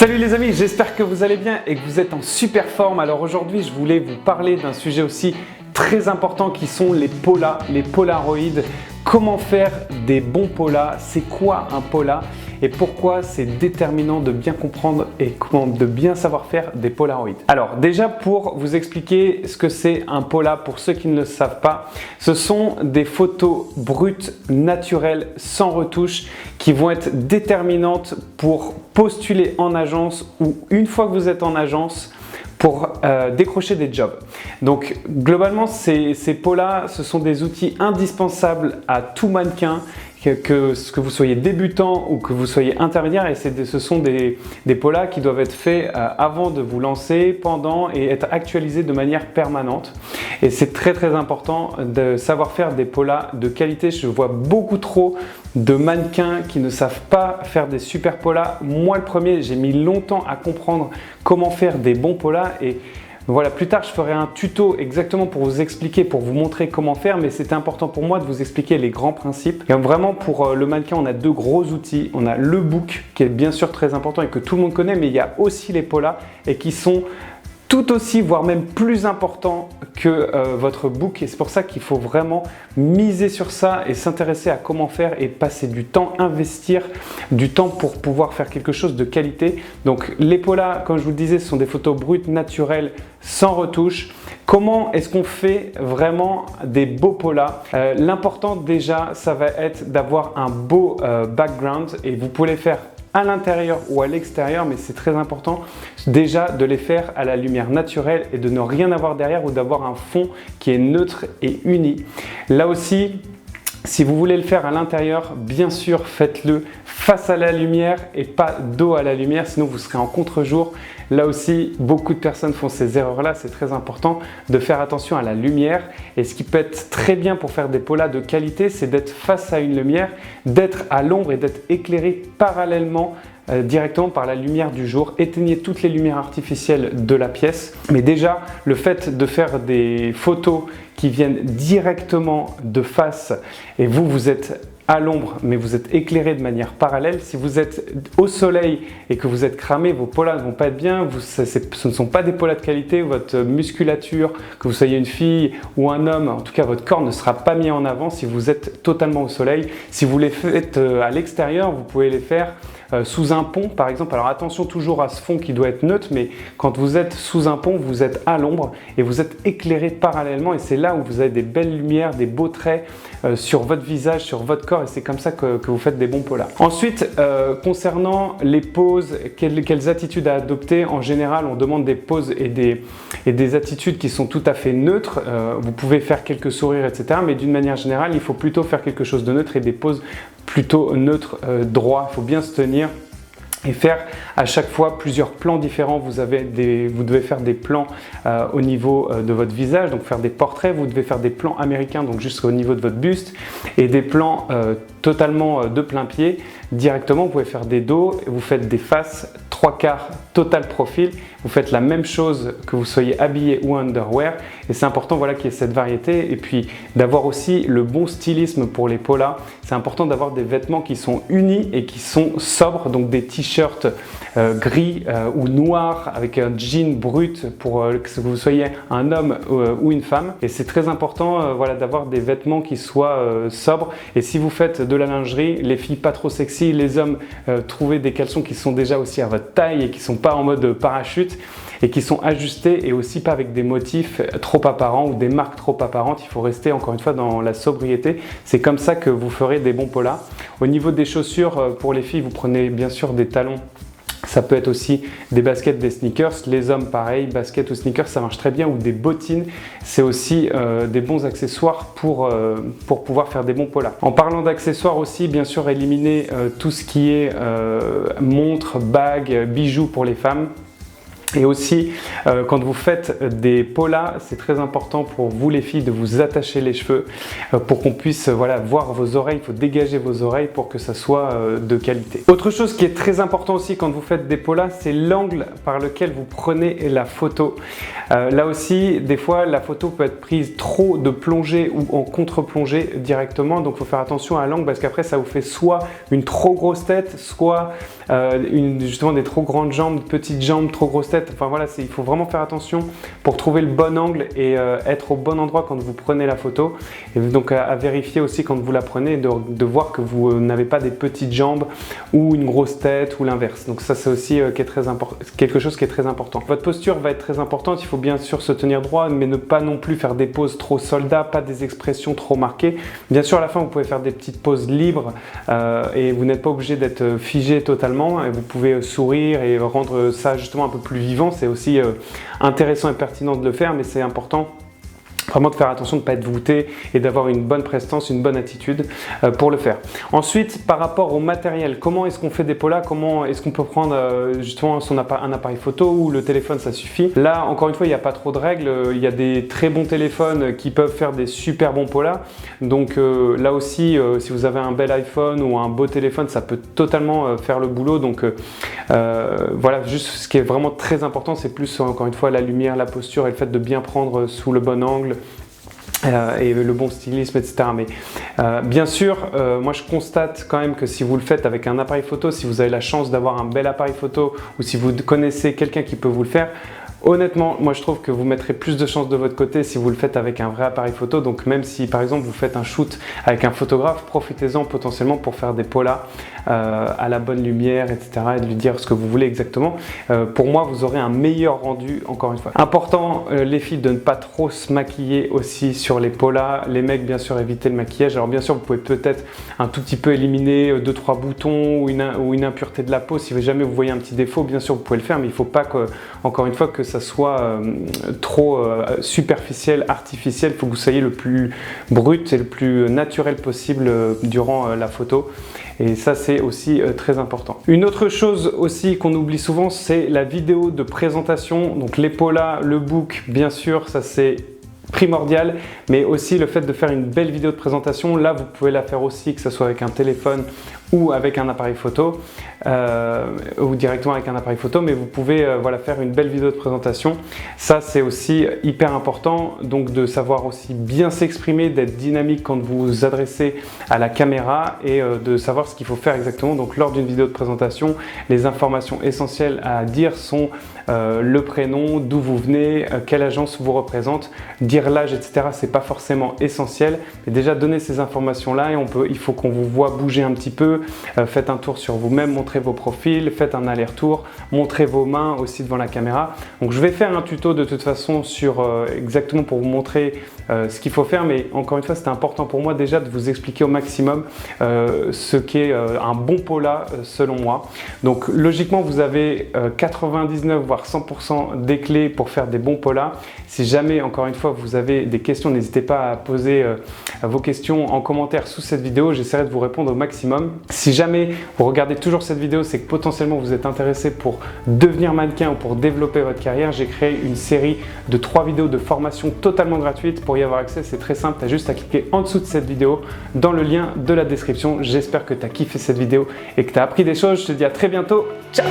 Salut les amis, j'espère que vous allez bien et que vous êtes en super forme. Alors aujourd'hui, je voulais vous parler d'un sujet aussi très important qui sont les polas, les polaroïdes. Comment faire des bons polas? C'est quoi un pola? Et pourquoi c'est déterminant de bien comprendre et de bien savoir faire des polaroïdes. Alors déjà, pour vous expliquer ce que c'est un pola, pour ceux qui ne le savent pas, ce sont des photos brutes, naturelles, sans retouche, qui vont être déterminantes pour postuler en agence ou une fois que vous êtes en agence, pour décrocher des jobs. Donc globalement, ces polas, ce sont des outils indispensables à tout mannequin, que vous soyez débutant ou que vous soyez intermédiaire, et ce sont des polas qui doivent être faits avant de vous lancer, pendant et être actualisés de manière permanente. Et c'est très très important de savoir faire des polas de qualité. Je vois beaucoup trop de mannequins qui ne savent pas faire des super polas. Moi le premier, j'ai mis longtemps à comprendre comment faire des bons polas et voilà, plus tard je ferai un tuto exactement pour vous expliquer, pour vous montrer comment faire, mais c'était important pour moi de vous expliquer les grands principes. Et vraiment pour le mannequin, on a deux gros outils. On a le book qui est bien sûr très important et que tout le monde connaît, mais il y a aussi les polas et qui sont tout aussi, voire même plus important que votre book, et c'est pour ça qu'il faut vraiment miser sur ça et s'intéresser à comment faire et passer du temps, investir du temps pour pouvoir faire quelque chose de qualité. Donc les polas, comme je vous le disais, ce sont des photos brutes, naturelles, sans retouche. Comment est-ce qu'on fait vraiment des beaux polas? L'important déjà, ça va être d'avoir un beau background, et vous pouvez les faire à l'intérieur ou à l'extérieur, mais c'est très important déjà de les faire à la lumière naturelle et de ne rien avoir derrière ou d'avoir un fond qui est neutre et uni. Là aussi, si vous voulez le faire à l'intérieur, bien sûr, faites-le face à la lumière et pas dos à la lumière, sinon vous serez en contre-jour. Là aussi, beaucoup de personnes font ces erreurs-là. C'est très important de faire attention à la lumière. Et ce qui peut être très bien pour faire des polas de qualité, c'est d'être face à une lumière, d'être à l'ombre et d'être éclairé parallèlement directement par la lumière du jour. Éteignez toutes les lumières artificielles de la pièce. Mais déjà, le fait de faire des photos qui viennent directement de face et vous êtes à l'ombre, mais vous êtes éclairé de manière parallèle. Si vous êtes au soleil et que vous êtes cramé, vos polas ne vont pas être bien. Ce ne sont pas des polas de qualité. Votre musculature, que vous soyez une fille ou un homme, en tout cas votre corps ne sera pas mis en avant si vous êtes totalement au soleil. Si vous les faites à l'extérieur, vous pouvez les faire sous un pont par exemple. Alors attention toujours à ce fond qui doit être neutre, mais quand vous êtes sous un pont, vous êtes à l'ombre et vous êtes éclairé parallèlement, et c'est là où vous avez des belles lumières, des beaux traits sur votre visage, sur votre corps, et c'est comme ça que vous faites des bons polas. Ensuite, concernant les poses, quelles attitudes à adopter? En général, on demande des poses et des attitudes qui sont tout à fait neutres. Vous pouvez faire quelques sourires, etc. Mais d'une manière générale, il faut plutôt faire quelque chose de neutre et des poses plutôt neutres, droits. Il faut bien se tenir et faire à chaque fois plusieurs plans différents. Vous devez faire des plans au niveau de votre visage, donc faire des portraits. Vous devez faire des plans américains, donc jusqu'au niveau de votre buste, et des plans totalement de plein pied. Directement, vous pouvez faire des dos, vous faites des faces, 3/4 total profil. Vous faites la même chose que vous soyez habillé ou underwear, et c'est important voilà, qu'il y ait cette variété, et puis d'avoir aussi le bon stylisme pour les polas. C'est important d'avoir des vêtements qui sont unis et qui sont sobres, donc des t-shirts gris ou noirs avec un jean brut pour que vous soyez un homme ou une femme. Et c'est très important voilà, d'avoir des vêtements qui soient sobres. Et si vous faites de la lingerie, les filles pas trop sexy, les hommes trouvez des caleçons qui sont déjà aussi à votre taille et qui ne sont pas en mode parachute et qui sont ajustés, et aussi pas avec des motifs trop apparents ou des marques trop apparentes. Il faut rester encore une fois dans la sobriété. C'est comme ça que vous ferez des bons polas. Au niveau des chaussures, pour les filles, vous prenez bien sûr des talons. Ça peut être aussi des baskets, des sneakers. Les hommes, pareil, baskets ou sneakers, ça marche très bien. Ou des bottines, c'est aussi des bons accessoires pour pouvoir faire des bons polas. En parlant d'accessoires aussi, bien sûr, éliminer tout ce qui est montres, bagues, bijoux pour les femmes. Et aussi, quand vous faites des polas, c'est très important pour vous les filles de vous attacher les cheveux pour qu'on puisse voilà, voir vos oreilles. Il faut dégager vos oreilles pour que ça soit de qualité. Autre chose qui est très important aussi quand vous faites des polas, c'est l'angle par lequel vous prenez la photo. Là aussi, des fois, la photo peut être prise trop de plongée ou en contre-plongée directement. Donc, il faut faire attention à l'angle parce qu'après, ça vous fait soit une trop grosse tête, soit justement des trop grandes jambes, petites jambes, trop grosses têtes. Enfin voilà, il faut vraiment faire attention pour trouver le bon angle et être au bon endroit quand vous prenez la photo. Et donc à vérifier aussi quand vous la prenez, de voir que vous n'avez pas des petites jambes ou une grosse tête ou l'inverse. Donc ça c'est aussi quelque chose qui est très important. Votre posture va être très importante, il faut bien sûr se tenir droit, mais ne pas non plus faire des poses trop soldats, pas des expressions trop marquées. Bien sûr à la fin vous pouvez faire des petites poses libres et vous n'êtes pas obligé d'être figé totalement, et vous pouvez sourire et rendre ça justement un peu plus vivant. C'est aussi intéressant et pertinent de le faire, mais c'est important vraiment de faire attention de ne pas être voûté et d'avoir une bonne prestance, une bonne attitude pour le faire. Ensuite, par rapport au matériel, comment est-ce qu'on fait des polas? Comment est-ce qu'on peut prendre justement un appareil photo ou le téléphone, ça suffit? Là, encore une fois, il n'y a pas trop de règles. Il y a des très bons téléphones qui peuvent faire des super bons polas. Donc là aussi, si vous avez un bel iPhone ou un beau téléphone, ça peut totalement faire le boulot. Donc voilà, juste ce qui est vraiment très important, c'est plus encore une fois la lumière, la posture et le fait de bien prendre sous le bon angle. Et le bon stylisme, etc. Mais bien sûr, moi je constate quand même que si vous le faites avec un appareil photo, si vous avez la chance d'avoir un bel appareil photo ou si vous connaissez quelqu'un qui peut vous le faire, honnêtement, moi je trouve que vous mettrez plus de chances de votre côté si vous le faites avec un vrai appareil photo. Donc même si par exemple vous faites un shoot avec un photographe, profitez-en potentiellement pour faire des polas à la bonne lumière, etc. et de lui dire ce que vous voulez exactement. Pour moi, vous aurez un meilleur rendu, encore une fois. Important, les filles, de ne pas trop se maquiller aussi sur les polas. Les mecs, bien sûr, évitez le maquillage. Alors bien sûr, vous pouvez peut-être un tout petit peu éliminer 2-3 boutons ou une impureté de la peau. Si jamais vous voyez un petit défaut, bien sûr, vous pouvez le faire, mais il ne faut pas que, encore une fois, que ça soit trop superficiel, artificiel. Il faut que vous soyez le plus brut et le plus naturel possible durant la photo. Et ça, c'est aussi très important. Une autre chose aussi qu'on oublie souvent, c'est la vidéo de présentation. Donc les polas, le book, bien sûr, ça c'est primordial, mais aussi le fait de faire une belle vidéo de présentation. Là, vous pouvez la faire aussi, que ce soit avec un téléphone ou avec un appareil photo, ou directement avec un appareil photo, mais vous pouvez voilà, faire une belle vidéo de présentation. Ça, c'est aussi hyper important, donc de savoir aussi bien s'exprimer, d'être dynamique quand vous vous adressez à la caméra et de savoir ce qu'il faut faire exactement. Donc lors d'une vidéo de présentation, les informations essentielles à dire sont le prénom, d'où vous venez, quelle agence vous représente, dire l'âge, etc. C'est pas forcément essentiel, mais déjà donner ces informations-là et il faut qu'on vous voit bouger un petit peu. Faites un tour sur vous-même, montrez vos profils, faites un aller-retour, montrez vos mains aussi devant la caméra. Donc je vais faire un tuto de toute façon sur exactement pour vous montrer ce qu'il faut faire, mais encore une fois c'était important pour moi déjà de vous expliquer au maximum ce qu'est un bon pola selon moi. Donc logiquement vous avez 99 voire 100% des clés pour faire des bons polas. Si jamais encore une fois vous avez des questions, n'hésitez pas à poser vos questions en commentaire sous cette vidéo, j'essaierai de vous répondre au maximum. Si jamais vous regardez toujours cette vidéo, c'est que potentiellement vous êtes intéressé pour devenir mannequin ou pour développer votre carrière. J'ai créé une série de 3 vidéos de formation totalement gratuites. Pour y avoir accès, c'est très simple, tu as juste à cliquer en dessous de cette vidéo dans le lien de la description. J'espère que tu as kiffé cette vidéo et que tu as appris des choses. Je te dis à très bientôt. Ciao!